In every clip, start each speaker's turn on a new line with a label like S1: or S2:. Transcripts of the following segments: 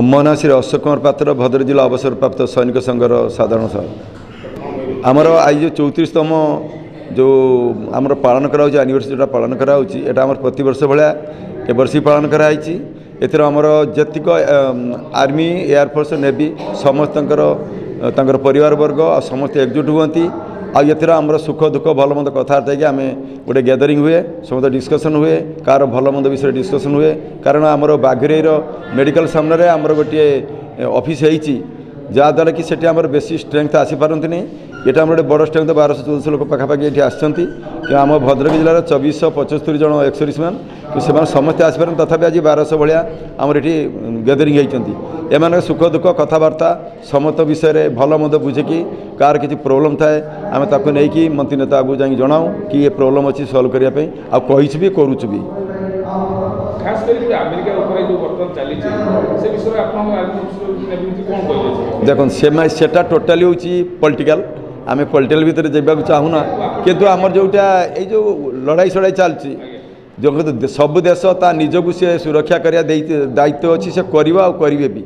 S1: मो ना श्री अशोक कुमार पात्र भद्रक जिला अवसरप्राप्त सैनिक संघर साधारण सभा आमर आज जो 34तम जो आमर पालन करा एनिवर्सरी जो पालन करा यहाँ आम प्रतिवर्ष भाया ए वर्ष पालन कराई एथर आमर जतिक आर्मी एयरफोर्स नेवी समस्त परिवार वर्ग आ समस्त एकजुट हुए आर आमर सुख दुख भल मंद कथबार्ता आम गोटे गैदरिंग हुए समस्त डिस्कसन हुए कार भल मंद विषय डिस्कसन हुए कारण आमर बागरेर मेडिकल सामने आमर गोटे ऑफिस होती जहाँद्वारा कि सेठी आमर बेसी स्ट्रेंथ आसीपारती नहीं ये आम गोटे बड़ स्ट्रेंथ 1200-1400 लोक पाखापाखि ये आसती आम भद्रक जिलार 2475 जन एक्स सर्विसमैन कि समस्ते आसपार तथापि आज 1200 भाया आमर ये गैदरिंग होती एम सुख दुख कथबार्ता समस्त विषय भल मंद बुझेकि कार किसी प्रोब्लेम थाए आम ताको नहीं मंत्री नेता आगू जा जनाऊँ कि ये प्रोब्लेम अच्छी सल्व करने आ कही भी करुचु भी देखो सेटा टोटाली हूँ पॉलिटिकल आम पॉलिटिकल भितर जावाक चाहूना किंतु आमर जोटा यो लड़ाई सड़ाई चलती जो सब देश ता निजक सी सुरक्षा करने दायित्व अच्छी से करवा करेंगे भी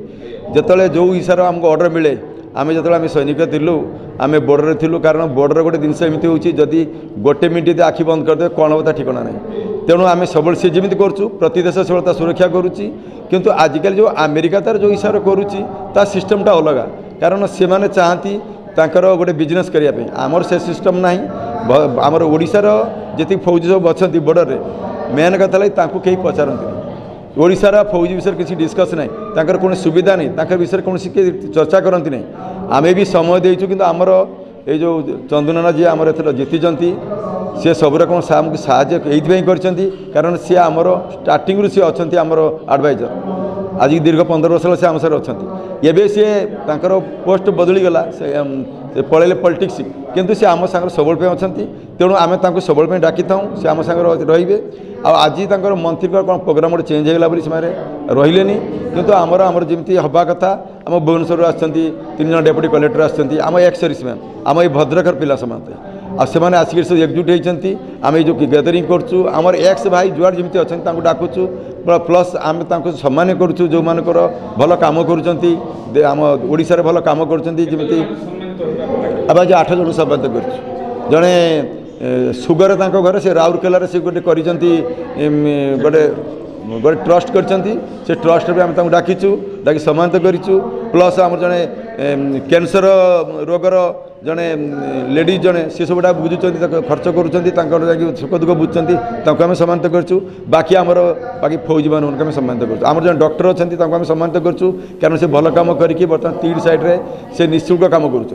S1: जिते जो हिसाब आमको ऑर्डर मिले आम जो आम सैनिक थिलु आम बॉर्डर थिलु कारण बॉर्डर गोटे जिनस एमती होची जदि गोटे मिनिट आखि बंद करदे कौन हम ठिकाना नहीं तेणु आम सब सी जमी करूँ प्रति देश सब सुरक्षा करुच्ची किंतु आजिकल जो अमेरिका तार जो हिसाब करुच्ची ता सिस्टमटा अलग कारण से माने चाहती तांकर गोटे बिजनेस करने आमर से सिस्टम ना आमर ओडिशार जी फौजी सब अच्छा बॉर्डर में मेन कथा लगी कहीं पचारती ओडिशार फौजी विषय किसी डिस्कस ना तांकर कौन सुविधा नहीं विषय कौन चर्चा करती नहीं आम भी समय देचु कि आमर ये जो चंदुनाना जी आमर एथर जीति सी सब रकम आमको साहय कारण सी आमर स्टार्टिंग सी अच्छा आमर एडवाइजर आज दीर्घ 15 वर्ष से आम सर अच्छा एवं सी पोस्ट बदलीगला से पलैले पॉलिटिक्स किंतु सी आम सागर सब अच्छा तेणु आम सब डाकी था सी आम सागर रे आज मंत्री कौन प्रोग्राम गोटे चेंज होगा बोली रही किंतु आमर आमर जमी हवा कथा आम भुवनेश्वर आसती 3 जन डेप्यूटी कलेक्टर आम एक्स सर्विसमैन आम ये भद्रकर पिला समस्ते आसने आसिक सब एकजुट होती आम जो गैदरिंग करुँ आमर एक्स भाई जुआड़ जमी अच्छा डाकुचु प्लस आम सम्मान करुँ जो मानकर भल कम करोशार भल कम करमी अब आज 8 जन सम्मानित कर जड़े सुगर घर से राउरकेला से गोटे गोटे गोटे ट्रस्ट करछंती से ट्रस्ट भी आम डाकीचु डाकी सम्मानित करूँ प्लस आम जड़े कैंसर रोगर जड़े लेडीज जड़े सी सब बुझुंट खर्च करुँच सुख दुख बुझुंट आम सम्मानित करूँ बाकी आमर बाकी फौजी मान सम्मानित करूँ आम जो डॉक्टर अच्छा आम सम्मानित करूँ कारण से भल कम करके बर्तमान 3 साइड्रे से निःशुल्क कम करुँच।